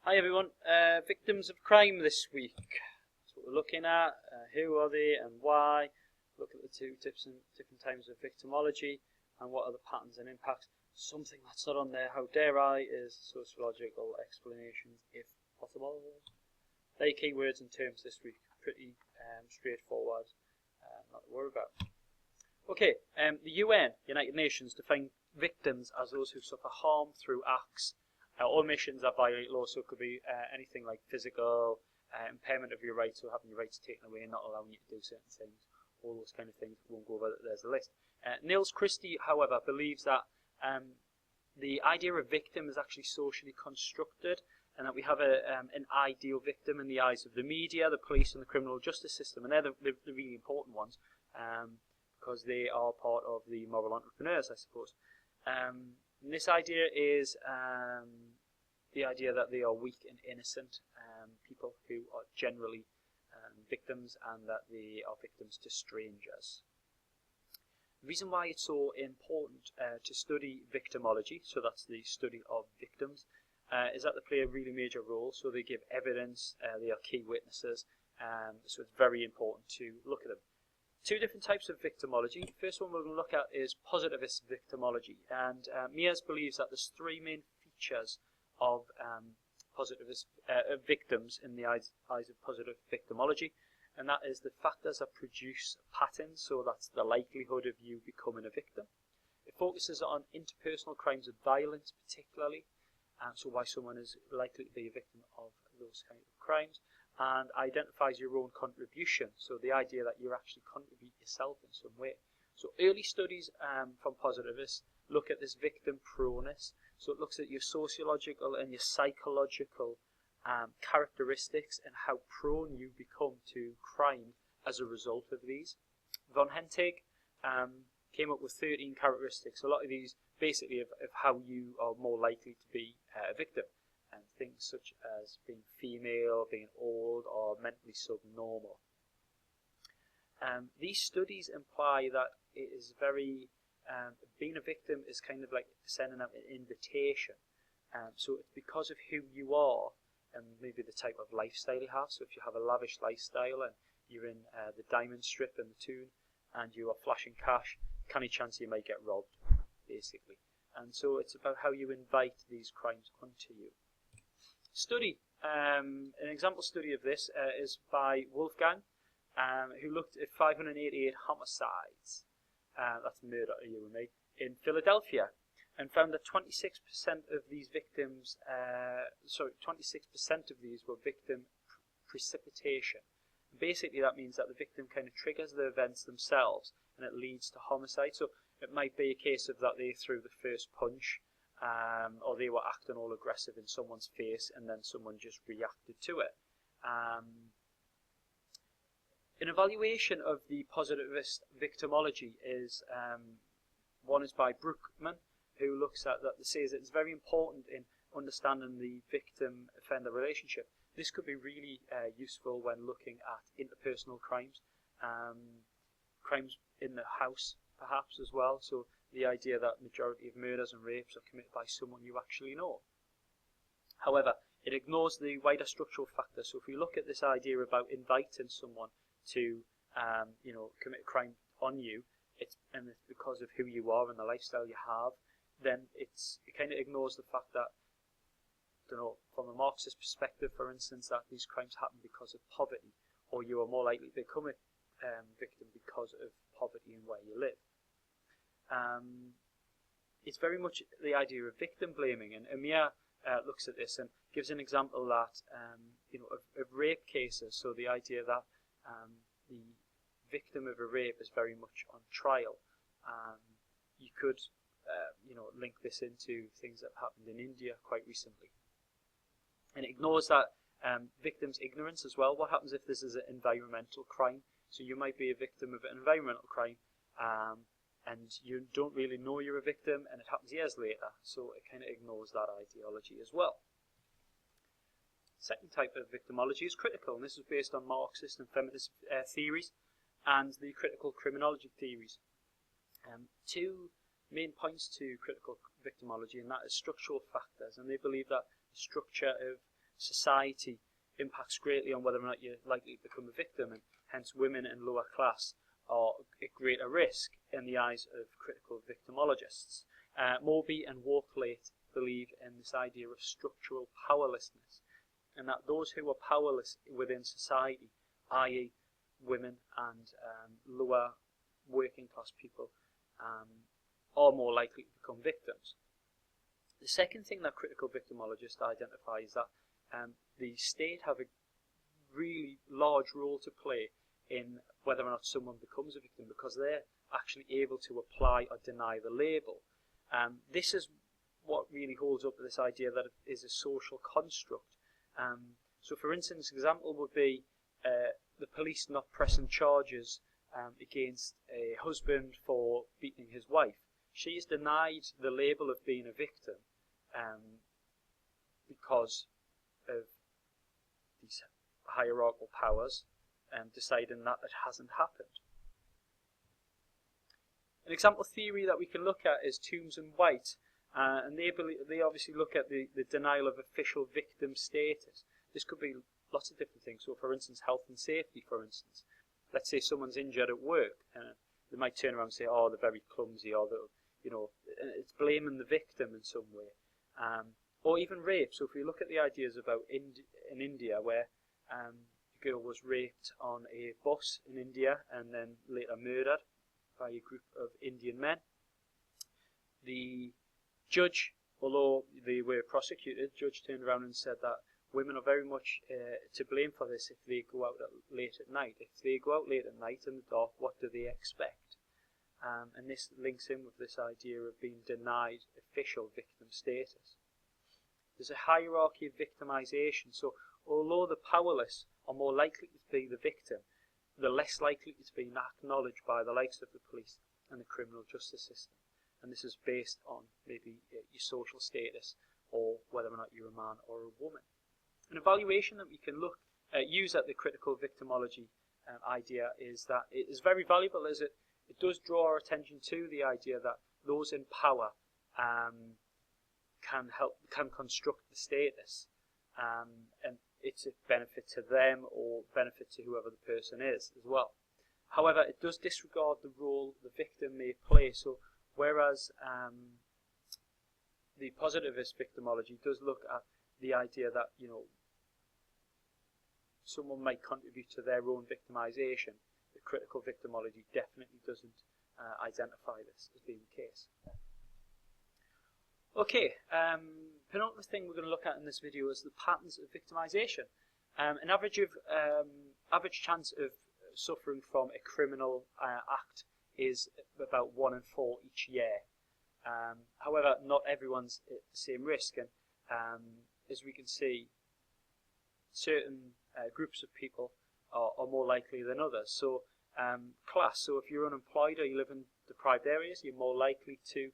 Hi everyone, victims of crime this week. That's what we're looking at. Who are they and why? Look at the two different types of victimology and what are the patterns and impacts. Something that's not on there, how dare I, is sociological explanations if possible. They're key words and terms this week. Pretty straightforward, not to worry about. Okay, the UN, United Nations, define victims as those who suffer harm through acts or omissions that violate law. So it could be anything like physical impairment of your rights, or having your rights taken away and not allowing you to do certain things. All those kind of things. Won't go over. There's a list. Niels Christie, however, believes that the idea of victim is actually socially constructed, and that we have an ideal victim in the eyes of the media, the police, and the criminal justice system, and they're the really important ones, because they are part of the moral entrepreneurs, I suppose. And this idea is the idea that they are weak and innocent people who are generally victims, and that they are victims to strangers. The reason why it's so important to study victimology, so that's the study of victims, is that they play a really major role. So they give evidence, they are key witnesses, so it's very important to look at them. Two different types of victimology. The first one we're going to look at is positivist victimology, and Mears believes that there's three main features of positivist victims in the eyes of positive victimology, and that is the factors that produce patterns, so that's the likelihood of you becoming a victim. It focuses on interpersonal crimes of violence particularly, so why someone is likely to be a victim of those kind of crimes, and identifies your own contribution, so the idea that you actually contribute yourself in some way. So early studies from positivists look at this victim proneness, so it looks at your sociological and your psychological characteristics and how prone you become to crime as a result of these. Von Hentig came up with 13 characteristics, a lot of these basically of how you are more likely to be a victim. And things such as being female, being old, or mentally subnormal. These studies imply that it is very, being a victim is kind of like sending out an invitation. So it's because of who you are and maybe the type of lifestyle you have. So if you have a lavish lifestyle and you're in the diamond strip and the tune and you are flashing cash, canny chance you might get robbed, basically. And so it's about how you invite these crimes onto you. Study. An example study of this is by Wolfgang, who looked at 588 homicides, that's murder, you and me, in Philadelphia, and found that 26% of these victims, 26% of these were victim precipitation. Basically, that means that the victim kind of triggers the events themselves, and it leads to homicide. So it might be a case of that they threw the first punch, or they were acting all aggressive in someone's face and then someone just reacted to it. An evaluation of the positivist victimology is, one is by Brookman, who looks at that, says it's very important in understanding the victim-offender relationship. This could be really useful when looking at interpersonal crimes, crimes in the house perhaps as well. So the idea that majority of murders and rapes are committed by someone you actually know. However, it ignores the wider structural factors. So if we look at this idea about inviting someone to, commit a crime on you, it's because of who you are and the lifestyle you have, then it kind of ignores the fact that, from a Marxist perspective, for instance, that these crimes happen because of poverty, or you are more likely to become a victim because of poverty and where you live. It's very much the idea of victim blaming, and Amir looks at this and gives an example that of rape cases. So the idea that the victim of a rape is very much on trial. You could link this into things that have happened in India quite recently, and it ignores that victim's ignorance as well. What happens if this is an environmental crime? So you might be a victim of an environmental crime, and you don't really know you're a victim, and it happens years later, so it kind of ignores that ideology as well. Second type of victimology is critical, and this is based on Marxist and feminist theories and the critical criminology theories. Two main points to critical victimology, and that is structural factors, and they believe that the structure of society impacts greatly on whether or not you're likely to become a victim, and hence women in lower class are at greater risk in the eyes of critical victimologists. Moby and Walklate believe in this idea of structural powerlessness, and that those who are powerless within society, i.e. women and lower working class people, are more likely to become victims. The second thing that critical victimologists identify is that the state have a really large role to play in whether or not someone becomes a victim, because they're actually able to apply or deny the label. This is what really holds up this idea that it is a social construct. So for instance, an example would be the police not pressing charges against a husband for beating his wife. She is denied the label of being a victim because of these hierarchical powers deciding that it hasn't happened. An example theory that we can look at is Toombs and White, and they obviously look at the denial of official victim status. This could be lots of different things. So for instance, health and safety, for instance. Let's say someone's injured at work, they might turn around and say, oh, they're very clumsy, or it's blaming the victim in some way. Or even rape. So if we look at the ideas about in India, where a girl was raped on a bus in India and then later murdered by a group of Indian men, the judge, although they were prosecuted, the judge turned around and said that women are very much to blame for this if they go out late at night. If they go out late at night in the dark, what do they expect? And this links in with this idea of being denied official victim status. There's a hierarchy of victimization. So although the powerless are more likely to be the victim, they're less likely to be acknowledged by the likes of the police and the criminal justice system. And this is based on maybe your social status, or whether or not you're a man or a woman. An evaluation that we can use at the critical victimology idea is that it is very valuable, as it does draw our attention to the idea that those in power can construct the status, and it's a benefit to them or benefit to whoever the person is as well. However, it does disregard the role the victim may play. So whereas the positivist victimology does look at the idea that someone might contribute to their own victimization, the critical victimology definitely doesn't identify this as being the case. Okay, penultimate thing we're going to look at in this video is the patterns of victimization. An average chance of suffering from a criminal act is about 1 in 4 each year. However, not everyone's at the same risk, and as we can see, certain groups of people are more likely than others. So class, so if you're unemployed or you live in deprived areas, you're more likely to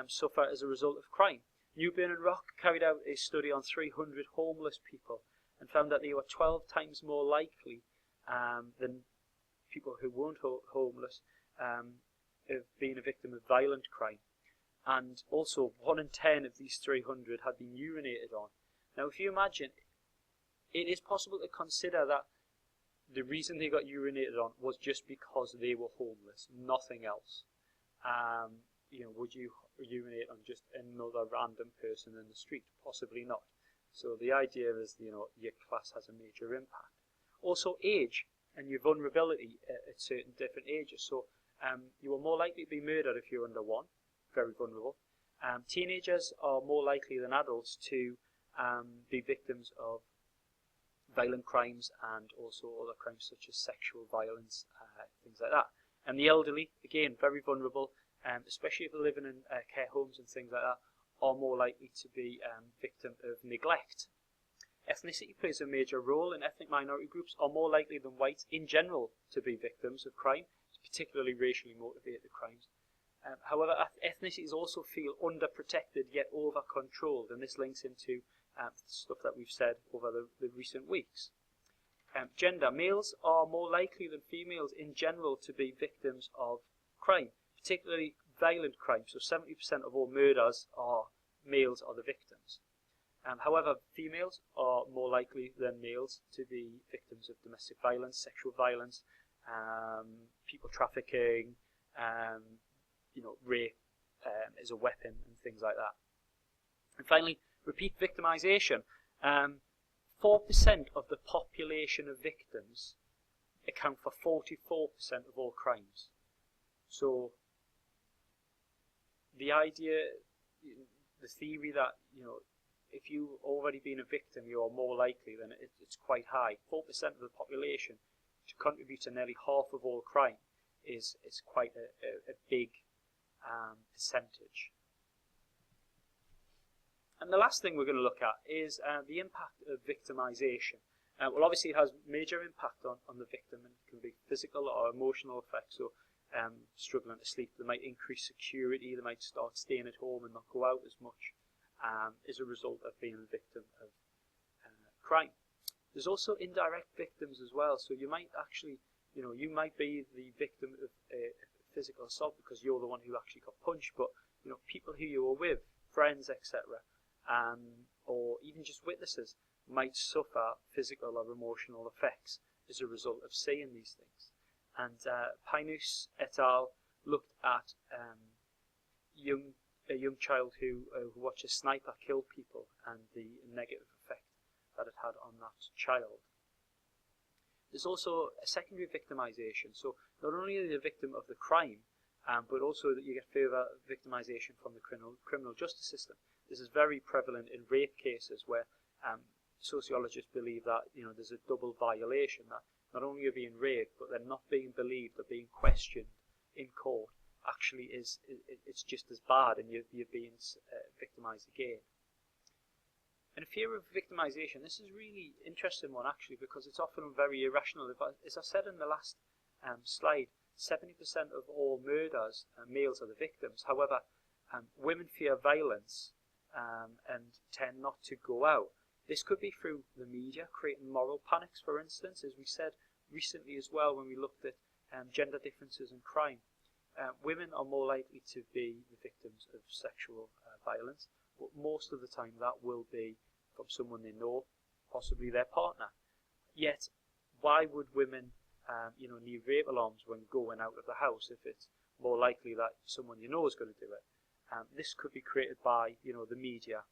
suffer as a result of crime. Newburn and Rock carried out a study on 300 homeless people and found that they were 12 times more likely than people who weren't homeless of being a victim of violent crime. And also 1 in 10 of these 300 had been urinated on. Now if you imagine, it is possible to consider that the reason they got urinated on was just because they were homeless, nothing else. Would you urinate on just another random person in the street? Possibly not. So the idea is, your class has a major impact. Also age and your vulnerability at certain different ages. So you are more likely to be murdered if you're under 1, very vulnerable. Teenagers are more likely than adults to be victims of violent crimes and also other crimes such as sexual violence, things like that. And the elderly, again, very vulnerable, especially if they're living in care homes and things like that, are more likely to be victim of neglect. Ethnicity plays a major role, and ethnic minority groups are more likely than whites in general to be victims of crime, particularly racially motivated crimes. However, ethnicities also feel underprotected yet over-controlled, and this links into stuff that we've said over the recent weeks. Gender. Males are more likely than females in general to be victims of crime, particularly violent crime. So 70% of all murders are males are the victims. However, females are more likely than males to be victims of domestic violence, sexual violence, people trafficking, rape as a weapon and things like that. And finally, repeat victimization. 4% of the population of victims account for 44% of all crimes. So the idea, the theory that, if you've already been a victim, you are more likely, then it's quite high. 4% of the population to contribute to nearly half of all crime is quite a big percentage. And the last thing we're going to look at is the impact of victimization. Well, obviously it has major impact on the victim, and it can be physical or emotional effects. So struggling to sleep, they might increase security, they might start staying at home and not go out as much as a result of being a victim of crime. There's also indirect victims as well. So you might actually, you might be the victim of a physical assault because you're the one who actually got punched, but people who you were with, friends, etc., or even just witnesses, might suffer physical or emotional effects as a result of seeing these things. And Pinus et al. Looked at a young child who watched a sniper kill people and the negative effect that it had on that child. There's also a secondary victimization. So not only are you the victim of the crime, but also that you get further victimization from the criminal justice system. This is very prevalent in rape cases where sociologists believe that there's a double violation, that not only are you being raped, but they're not being believed or being questioned in court. Actually, it's just as bad, and you're being victimized again. And fear of victimization, this is a really interesting one actually, because it's often very irrational. As I said in the last slide, 70% of all murders, males are the victims. However, women fear violence and tend not to go out. This could be through the media creating moral panics, for instance, as we said recently as well when we looked at gender differences in crime. Women are more likely to be the victims of sexual violence, but most of the time that will be from someone they know, possibly their partner. Yet, why would women need rape alarms when going out of the house if it's more likely that someone you know is going to do it? This could be created by the media.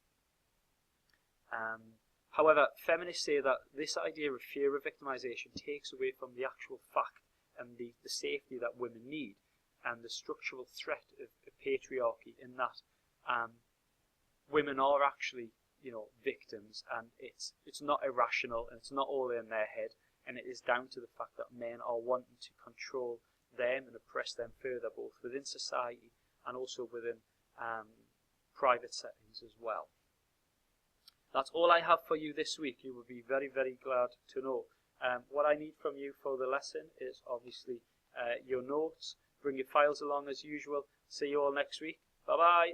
However, feminists say that this idea of fear of victimization takes away from the actual fact and the safety that women need, and the structural threat of patriarchy, in that women are actually victims, and it's not irrational, and it's not all in their head, and it is down to the fact that men are wanting to control them and oppress them further, both within society and also within private settings as well. That's all I have for you this week. You will be very, very glad to know. What I need from you for the lesson is obviously your notes. Bring your files along as usual. See you all next week. Bye-bye.